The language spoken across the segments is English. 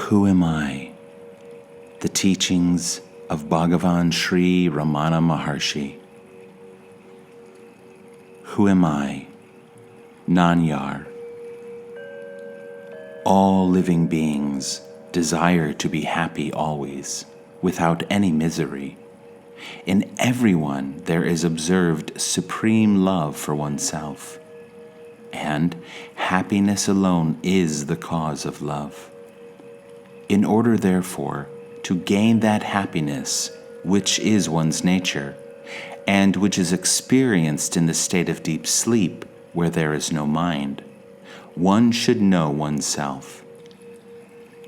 Who am I? The teachings of Bhagavan Sri Ramana Maharshi. Who am I? Nanyar. All living beings desire to be happy always, without any misery. In everyone there is observed supreme love for oneself, and happiness alone is the cause of love. In order, therefore, to gain that happiness which is one's nature, and which is experienced in the state of deep sleep where there is no mind, one should know oneself.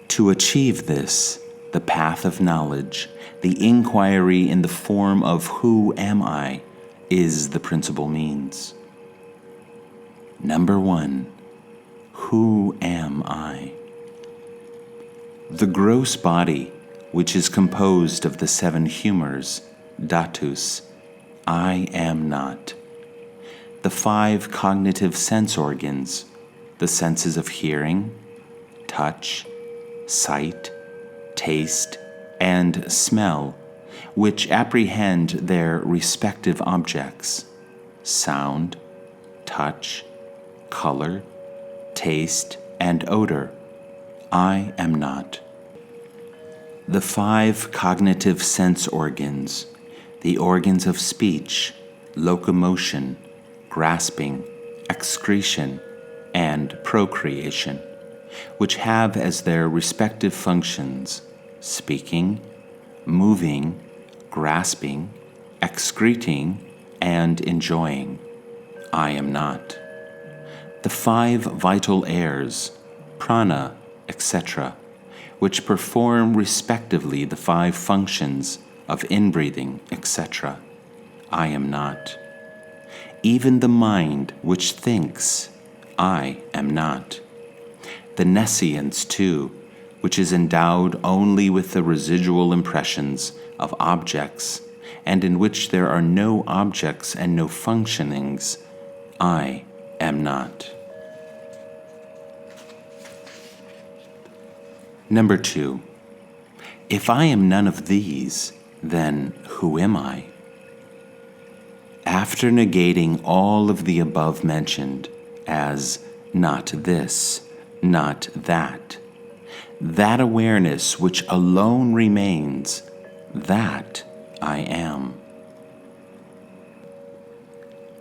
To achieve this, the path of knowledge, the inquiry in the form of who am I, is the principal means. Number 1, who am I? The gross body, which is composed of the 7 humors, dhatus, I am not. The 5 cognitive sense organs, the senses of hearing, touch, sight, taste, and smell, which apprehend their respective objects, sound, touch, color, taste, and odor, I am not. The 5 cognitive sense organs, the organs of speech, locomotion, grasping, excretion, and procreation, which have as their respective functions speaking, moving, grasping, excreting, and enjoying, I am not. The 5 vital airs, prana, etc., which perform respectively the 5 functions of inbreathing, etc., I am not. Even the mind which thinks, I am not. The nescience, too, which is endowed only with the residual impressions of objects, and in which there are no objects and no functionings, I am not. Number 2, if I am none of these, then who am I? After negating all of the above mentioned as not this, not that, that awareness which alone remains, that I am.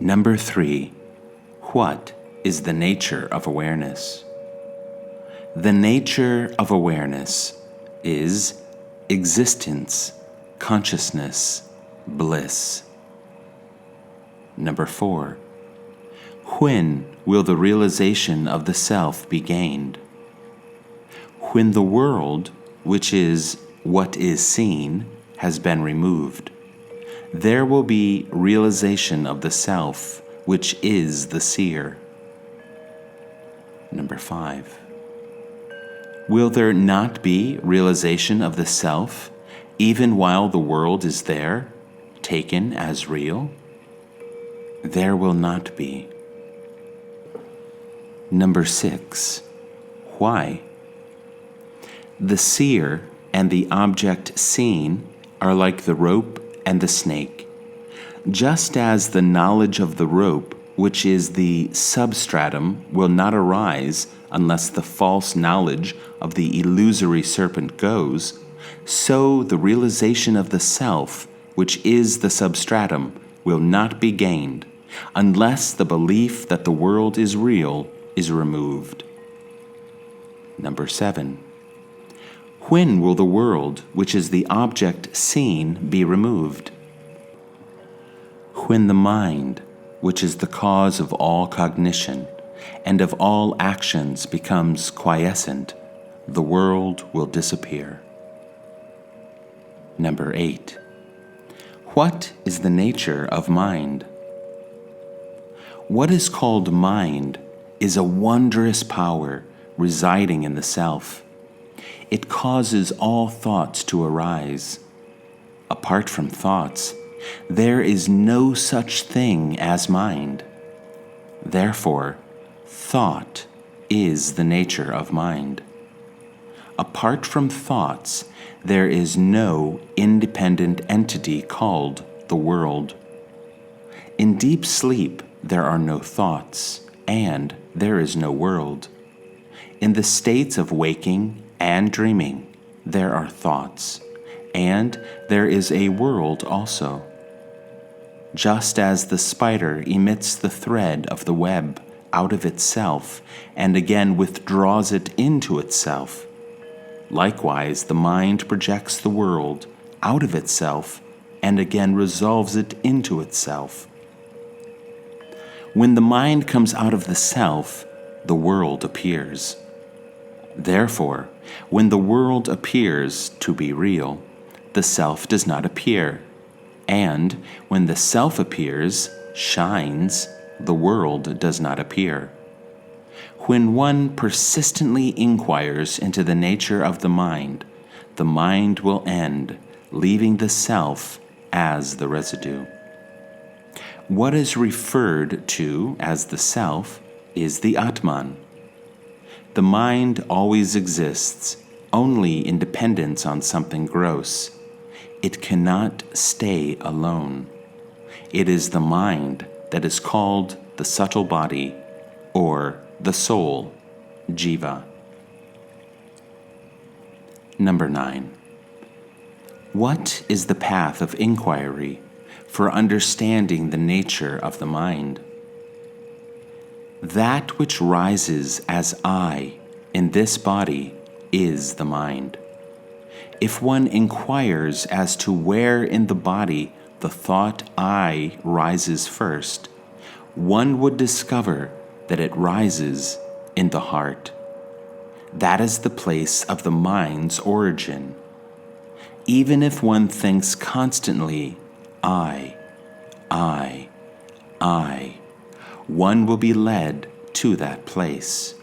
Number 3, what is the nature of awareness? The nature of awareness is existence, consciousness, bliss. Number 4, when will the realization of the self be gained? When the world, which is what is seen, has been removed, there will be realization of the self, which is the seer. Number 5, will there not be realization of the self, even while the world is there, taken as real? There will not be. Number 6, why? The seer and the object seen are like the rope and the snake. Just as the knowledge of the rope, which is the substratum, will not arise unless the false knowledge of the illusory serpent goes, so the realization of the self, which is the substratum, will not be gained unless the belief that the world is real is removed. Number 7, when will the world, which is the object seen, be removed? When the mind, which is the cause of all cognition and of all actions, becomes quiescent, the world will disappear. Number 8, what is the nature of mind? What is called mind is a wondrous power residing in the self. It causes all thoughts to arise. Apart from thoughts, there is no such thing as mind. Therefore, thought is the nature of mind. Apart from thoughts, there is no independent entity called the world. In deep sleep, there are no thoughts, and there is no world. In the states of waking and dreaming, there are thoughts, and there is a world also. Just as the spider emits the thread of the web out of itself and again withdraws it into itself, likewise the mind projects the world out of itself and again resolves it into itself. When the mind comes out of the self, the world appears. Therefore, when the world appears to be real, the self does not appear. And when the self appears, shines, the world does not appear. When one persistently inquires into the nature of the mind will end, leaving the self as the residue. What is referred to as the self is the Atman. The mind always exists, only in dependence on something gross. It cannot stay alone. It is the mind that is called the subtle body, or the soul, jiva. Number 9. What is the path of inquiry for understanding the nature of the mind? That which rises as I in this body is the mind. If one inquires as to where in the body the thought I rises first, one would discover that it rises in the heart. That is the place of the mind's origin. Even if one thinks constantly, I, one will be led to that place.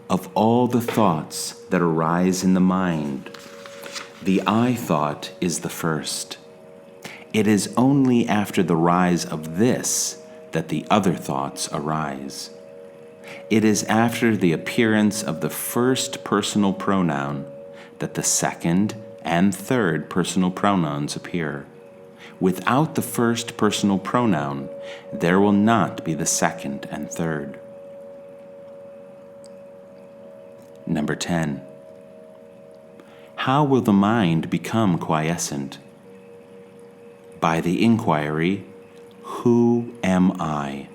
Of all the thoughts that arise in the mind, the I thought is the first. It is only after the rise of this that the other thoughts arise. It is after the appearance of the first personal pronoun that the second and third personal pronouns appear. Without the first personal pronoun, there will not be the second and third. Number 10. How will the mind become quiescent? By the inquiry, who am I?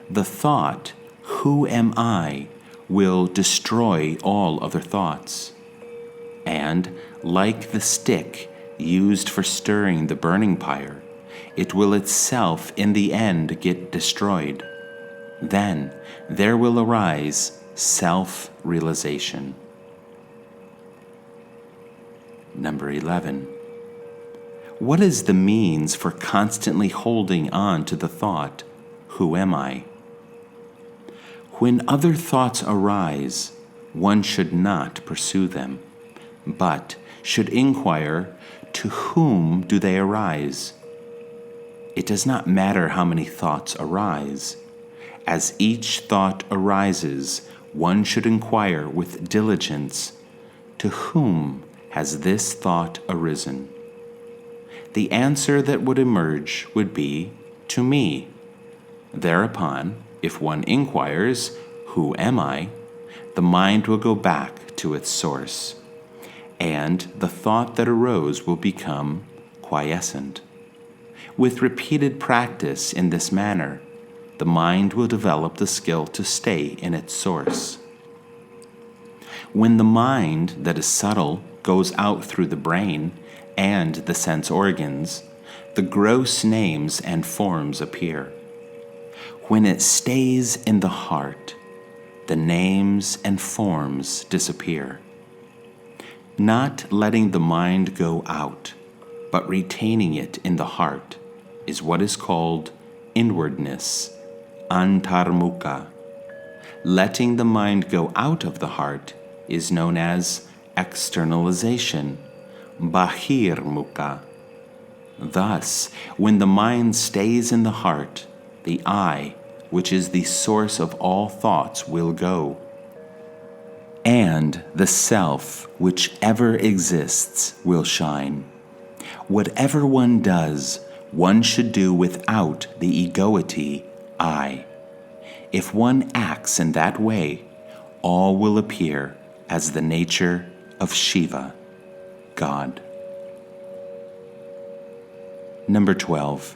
The thought, who am I, will destroy all other thoughts. And, like the stick used for stirring the burning pyre, it will itself in the end get destroyed. Then there will arise self-realization. Number 11. What is the means for constantly holding on to the thought, who am I? When other thoughts arise, one should not pursue them, but should inquire, to whom do they arise? It does not matter how many thoughts arise. As each thought arises, one should inquire with diligence, to whom has this thought arisen? The answer that would emerge would be, to me. Thereupon, if one inquires, who am I? The mind will go back to its source, and the thought that arose will become quiescent. With repeated practice in this manner, the mind will develop the skill to stay in its source. When the mind that is subtle goes out through the brain and the sense organs, the gross names and forms appear. When it stays in the heart, the names and forms disappear. Not letting the mind go out, but retaining it in the heart, is what is called inwardness, antarmukha. Letting the mind go out of the heart is known as externalization, bahirmukha. Thus, when the mind stays in the heart, the I, which is the source of all thoughts, will go. And the self which ever exists will shine. Whatever one does, one should do without the egoity, I. If one acts in that way, all will appear as the nature of Shiva, God. Number 12.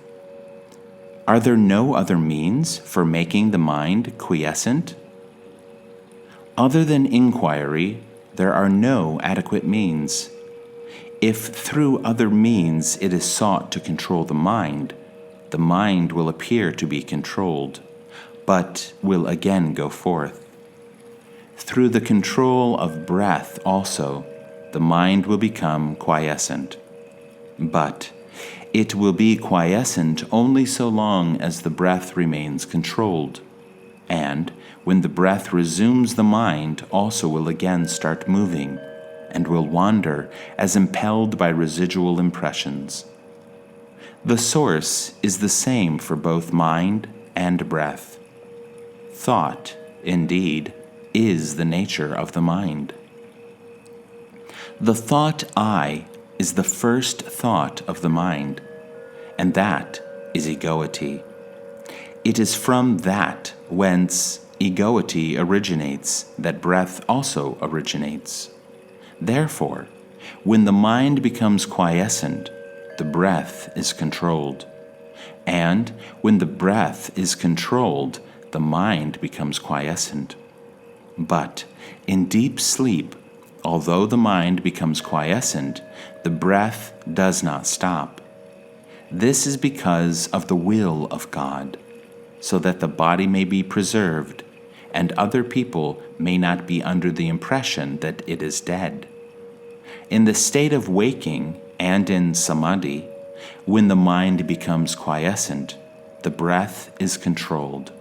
Are there no other means for making the mind quiescent? Other than inquiry, there are no adequate means. If through other means it is sought to control the mind will appear to be controlled, but will again go forth. Through the control of breath also, the mind will become quiescent. But it will be quiescent only so long as the breath remains controlled. And when the breath resumes, the mind also will again start moving and will wander as impelled by residual impressions. The source is the same for both mind and breath. Thought, indeed, is the nature of the mind. The thought I is the first thought of the mind, and that is egoity. It is from that whence egoity originates that breath also originates. Therefore, when the mind becomes quiescent, the breath is controlled. And when the breath is controlled, the mind becomes quiescent. But in deep sleep, although the mind becomes quiescent, the breath does not stop. This is because of the will of God, so that the body may be preserved, and other people may not be under the impression that it is dead. In the state of waking and in samadhi, when the mind becomes quiescent, the breath is controlled.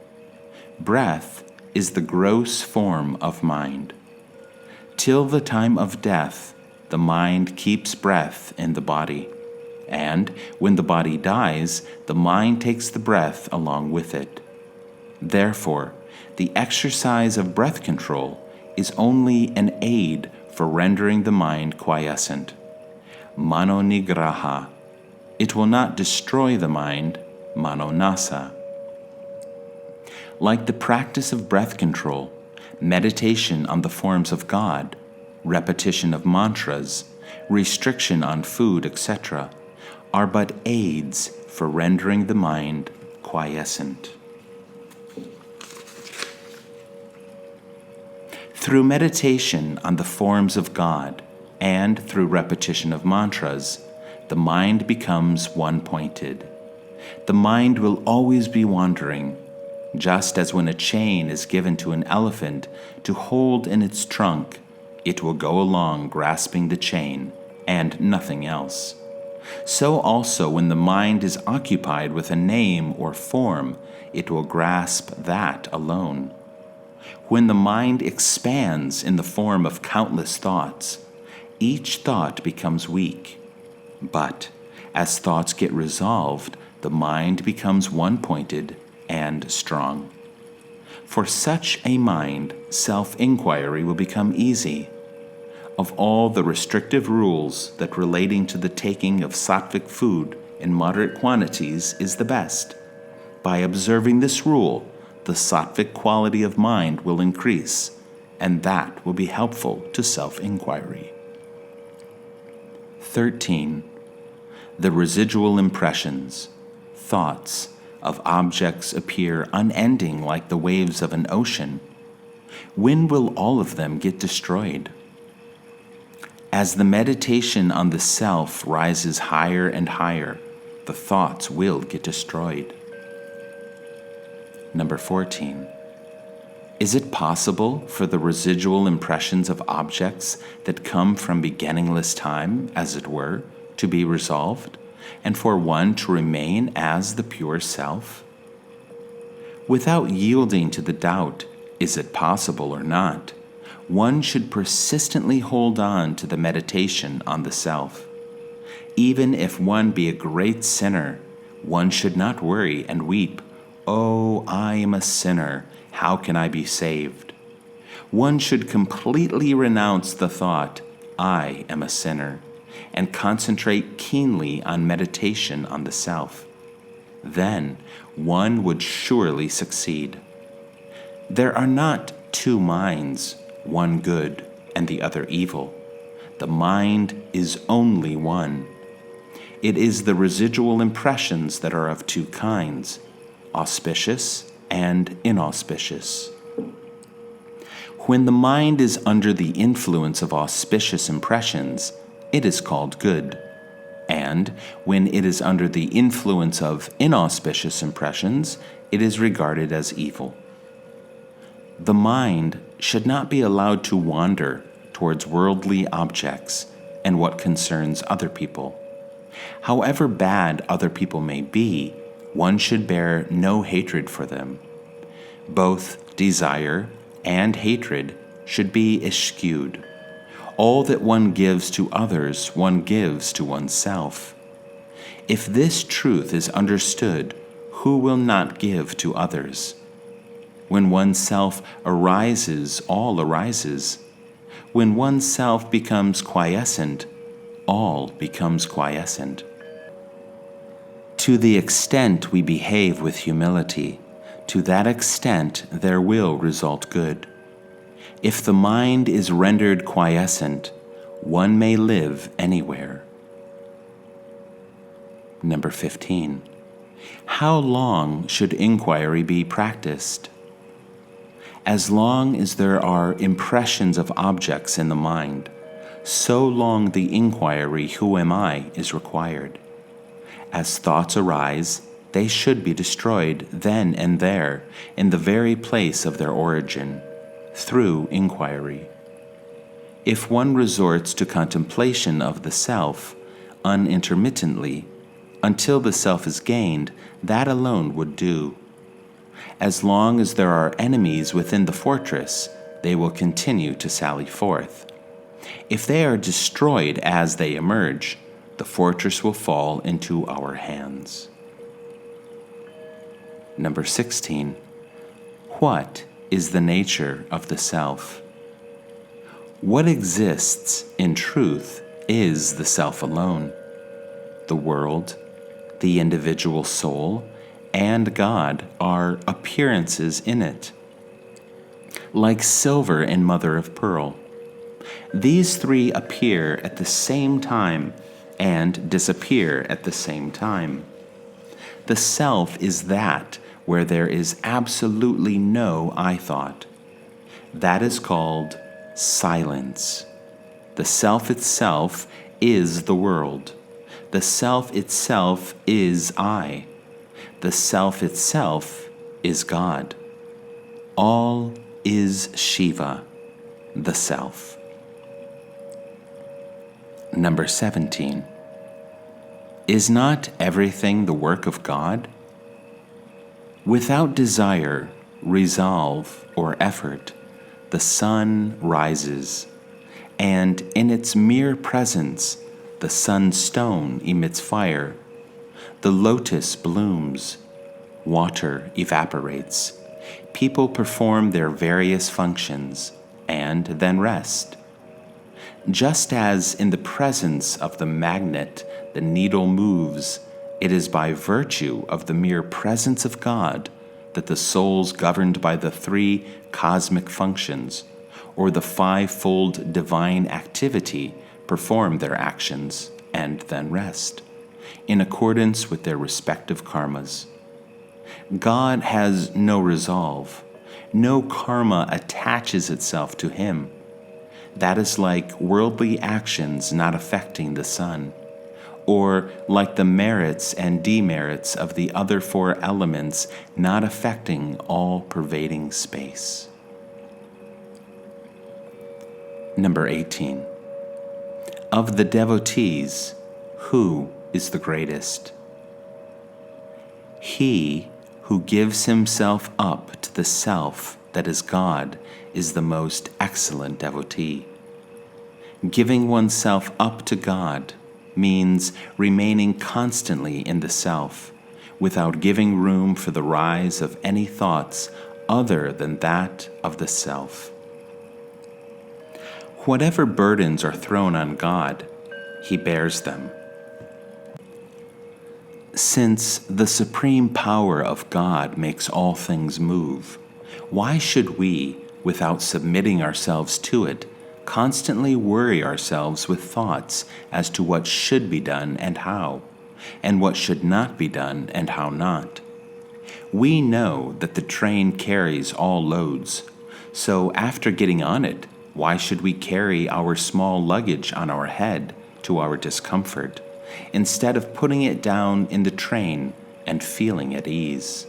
Breath is the gross form of mind. Till the time of death, the mind keeps breath in the body, and when the body dies, the mind takes the breath along with it. Therefore, the exercise of breath control is only an aid for rendering the mind quiescent. Mano nigraha. It will not destroy the mind, mano nasa. Like the practice of breath control, meditation on the forms of God, repetition of mantras, restriction on food, etc., are but aids for rendering the mind quiescent. Through meditation on the forms of God and through repetition of mantras, the mind becomes one-pointed. The mind will always be wandering, just as when a chain is given to an elephant to hold in its trunk, it will go along grasping the chain and nothing else. So also when the mind is occupied with a name or form, it will grasp that alone. When the mind expands in the form of countless thoughts, each thought becomes weak. But as thoughts get resolved, the mind becomes one-pointed and strong. For such a mind, self-inquiry will become easy. Of all the restrictive rules that relating to the taking of sattvic food in moderate quantities is the best. By observing this rule, the sattvic quality of mind will increase, and that will be helpful to self-inquiry. 13. The residual impressions, thoughts, of objects appear unending like the waves of an ocean. When will all of them get destroyed? As the meditation on the self rises higher and higher, the thoughts will get destroyed. Number 14. Is it possible for the residual impressions of objects that come from beginningless time, as it were, to be resolved, and for one to remain as the pure self? Without yielding to the doubt, is it possible or not, one should persistently hold on to the meditation on the self. Even if one be a great sinner, one should not worry and weep, "Oh, I am a sinner, how can I be saved?" one should completely renounce the thought, I am a sinner, and concentrate keenly on meditation on the self. Then one would surely succeed. There are not two minds, one good and the other evil. The mind is only one. It is the residual impressions that are of two kinds, auspicious and inauspicious. When the mind is under the influence of auspicious impressions, it is called good, and when it is under the influence of inauspicious impressions, it is regarded as evil. The mind should not be allowed to wander towards worldly objects and what concerns other people. However bad other people may be, one should bear no hatred for them. Both desire and hatred should be eschewed. All that one gives to others, one gives to oneself. If this truth is understood, who will not give to others? When oneself arises, all arises. When oneself becomes quiescent, all becomes quiescent. To the extent we behave with humility, to that extent there will result good. If the mind is rendered quiescent, one may live anywhere. Number 15. How long should inquiry be practiced? As long as there are impressions of objects in the mind, so long the inquiry, who am I, is required. As thoughts arise, they should be destroyed then and there, in the very place of their origin, through inquiry. If one resorts to contemplation of the self unintermittently, until the self is gained, that alone would do. As long as there are enemies within the fortress, they will continue to sally forth. If they are destroyed as they emerge, the fortress will fall into our hands. Number 16. What is the nature of the self? What exists in truth is the self alone. The world, the individual soul, and God are appearances in it, like silver in mother of pearl. These three appear at the same time and disappear at the same time. The self is that where there is absolutely no I thought. That is called silence. The self itself is the world. The self itself is I. The self itself is God. All is Shiva, the self. Number 17. Is not everything the work of God? Without desire, resolve, or effort, the sun rises, and in its mere presence, the sunstone emits fire, the lotus blooms, water evaporates, people perform their various functions, and then rest. Just as in the presence of the magnet the needle moves, it is by virtue of the mere presence of God that the souls governed by the three cosmic functions, or the fivefold divine activity, perform their actions and then rest, in accordance with their respective karmas. God has no resolve. No karma attaches itself to him. That is like worldly actions not affecting the sun, or like the merits and demerits of the other four elements not affecting all-pervading space. Number 18. Of the devotees, who is the greatest? He who gives himself up to the self that is God is the most excellent devotee. Giving oneself up to God means remaining constantly in the self, without giving room for the rise of any thoughts other than that of the self. Whatever burdens are thrown on God, He bears them. Since the supreme power of God makes all things move, why should we, without submitting ourselves to it, constantly worry ourselves with thoughts as to what should be done and what should not be done and how not? We know that the train carries all loads, so after getting on it, why should we carry our small luggage on our head to our discomfort, instead of putting it down in the train and feeling at ease?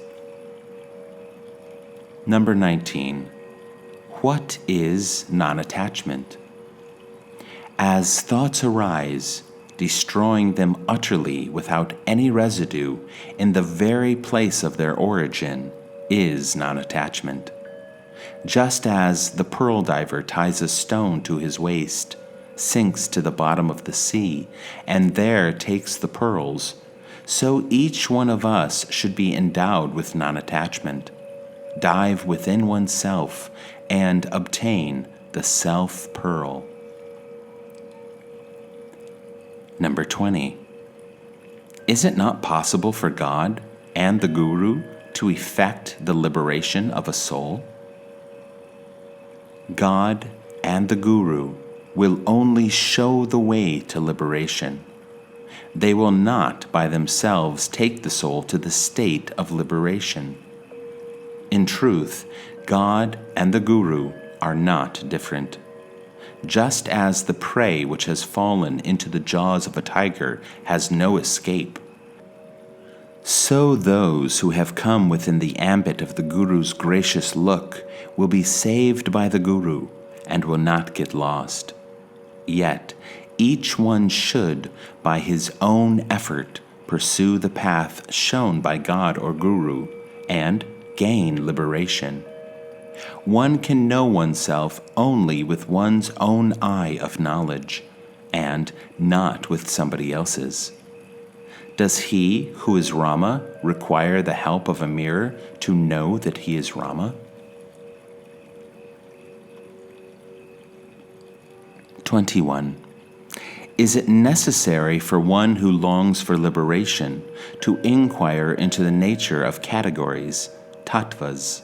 Number 19. What is non-attachment? As thoughts arise, destroying them utterly without any residue in the very place of their origin is non-attachment. Just as the pearl diver ties a stone to his waist, sinks to the bottom of the sea, and there takes the pearls, so each one of us should be endowed with non-attachment. Dive within oneself and obtain the self-pearl. Number 20. Is it not possible for God and the Guru to effect the liberation of a soul? God and the Guru will only show the way to liberation. They will not by themselves take the soul to the state of liberation. In truth, God and the Guru are not different. Just as the prey which has fallen into the jaws of a tiger has no escape, so those who have come within the ambit of the Guru's gracious look will be saved by the Guru and will not get lost. Yet, each one should, by his own effort, pursue the path shown by God or Guru and gain liberation. One can know oneself only with one's own eye of knowledge, and not with somebody else's. Does he who is Rama require the help of a mirror to know that he is Rama? 21. Is it necessary for one who longs for liberation to inquire into the nature of categories, tattvas?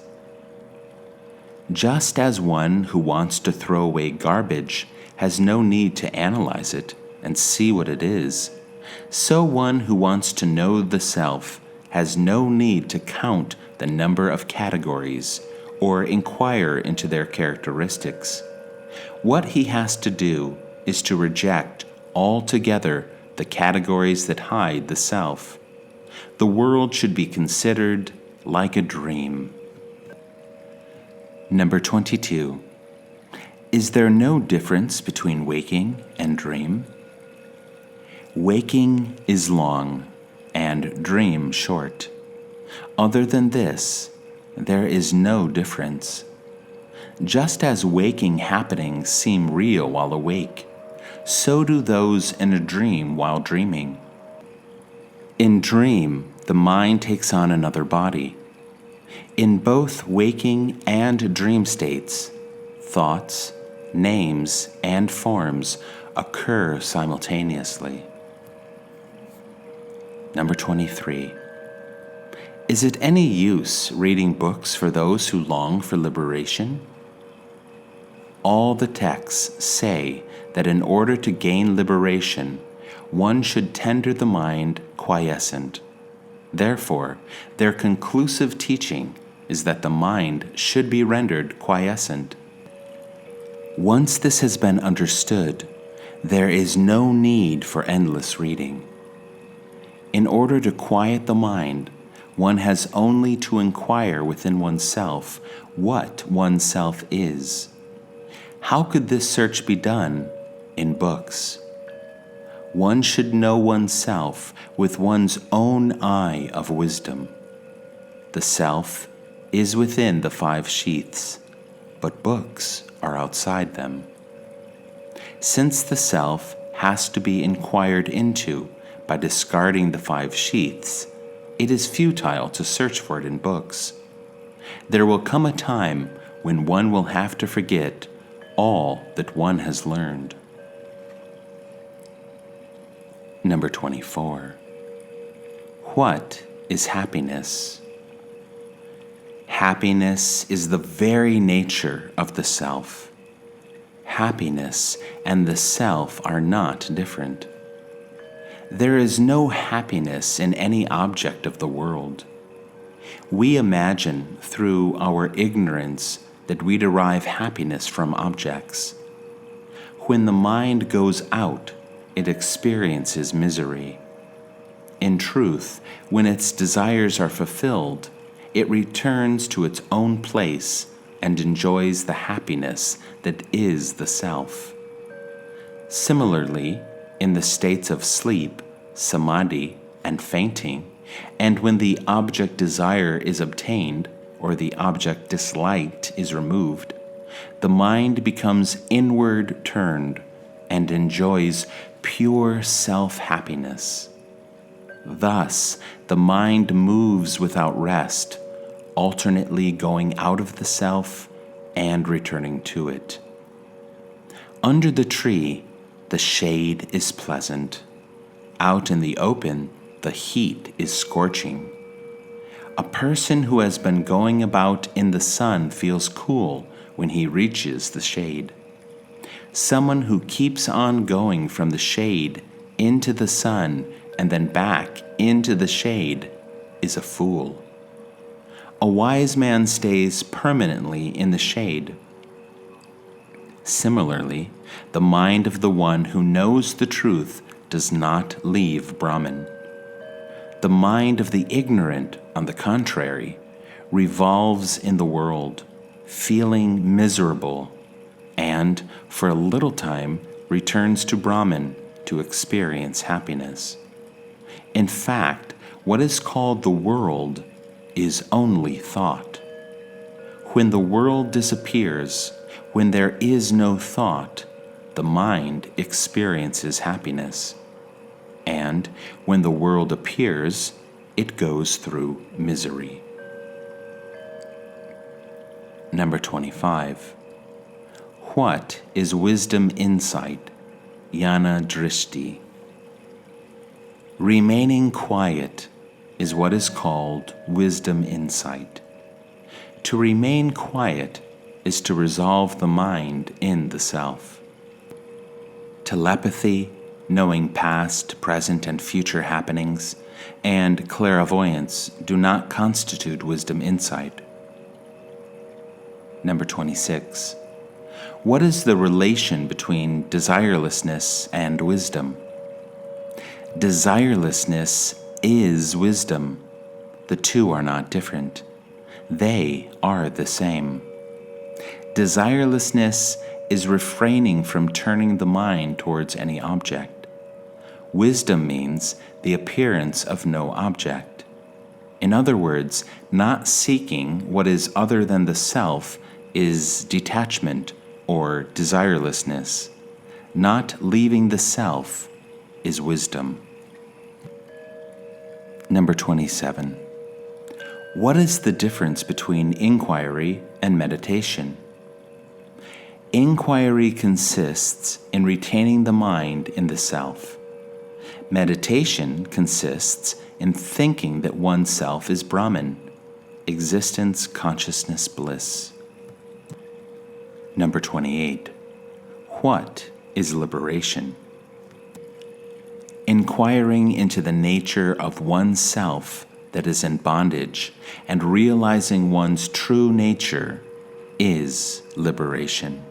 Just as one who wants to throw away garbage has no need to analyze it and see what it is, so one who wants to know the self has no need to count the number of categories or inquire into their characteristics. What he has to do is to reject altogether the categories that hide the self. The world should be considered like a dream. Number 22. Is there no difference between waking and dream? Waking is long and dream short. Other than this, there is no difference. Just as waking happenings seem real while awake, so do those in a dream while dreaming. In dream, the mind takes on another body. In both waking and dream states, thoughts, names, and forms occur simultaneously. Number 23. Is it any use reading books for those who long for liberation? All the texts say that in order to gain liberation, one should tender the mind quiescent. Therefore, their conclusive teaching is that the mind should be rendered quiescent. Once this has been understood, there is no need for endless reading. In order to quiet the mind, one has only to inquire within oneself what oneself is. How could this search be done? In books. One should know oneself with one's own eye of wisdom. The self is within the 5 sheaths, but books are outside them. Since the self has to be inquired into by discarding the 5 sheaths, it is futile to search for it in books. There will come a time when one will have to forget all that one has learned. Number 24. What is happiness? Happiness is the very nature of the self. Happiness and the self are not different. There is no happiness in any object of the world. We imagine through our ignorance that we derive happiness from objects. When the mind goes out, it experiences misery. In truth, when its desires are fulfilled, it returns to its own place and enjoys the happiness that is the self. Similarly, in the states of sleep, samadhi, and fainting, and when the object desire is obtained or the object disliked is removed, the mind becomes inward turned and enjoys pure self-happiness. Thus, the mind moves without rest, alternately going out of the self and returning to it. Under the tree, the shade is pleasant. Out in the open, the heat is scorching. A person who has been going about in the sun feels cool when he reaches the shade. Someone who keeps on going from the shade into the sun and then back into the shade is a fool. A wise man stays permanently in the shade. Similarly, the mind of the one who knows the truth does not leave Brahman. The mind of the ignorant, on the contrary, revolves in the world, feeling miserable, and, for a little time, returns to Brahman to experience happiness. In fact, what is called the world is only thought. When the world disappears, when there is no thought, the mind experiences happiness. And when the world appears, it goes through misery. Number 25. What is wisdom insight, jnana drishti? Remaining quiet is what is called wisdom insight. To remain quiet is to resolve the mind in the self. Telepathy, knowing past, present, and future happenings, and clairvoyance do not constitute wisdom insight. Number 26. What is the relation between desirelessness and wisdom? Desirelessness is wisdom. The two are not different. They are the same. Desirelessness is refraining from turning the mind towards any object. Wisdom means the appearance of no object. In other words, not seeking what is other than the self is detachment or desirelessness. Not leaving the self is wisdom. Number 27. What is the difference between inquiry and meditation? Inquiry consists in retaining the mind in the self. Meditation consists in thinking that oneself is Brahman, existence, consciousness, bliss. Number 28. What is liberation? Inquiring into the nature of oneself that is in bondage and realizing one's true nature is liberation.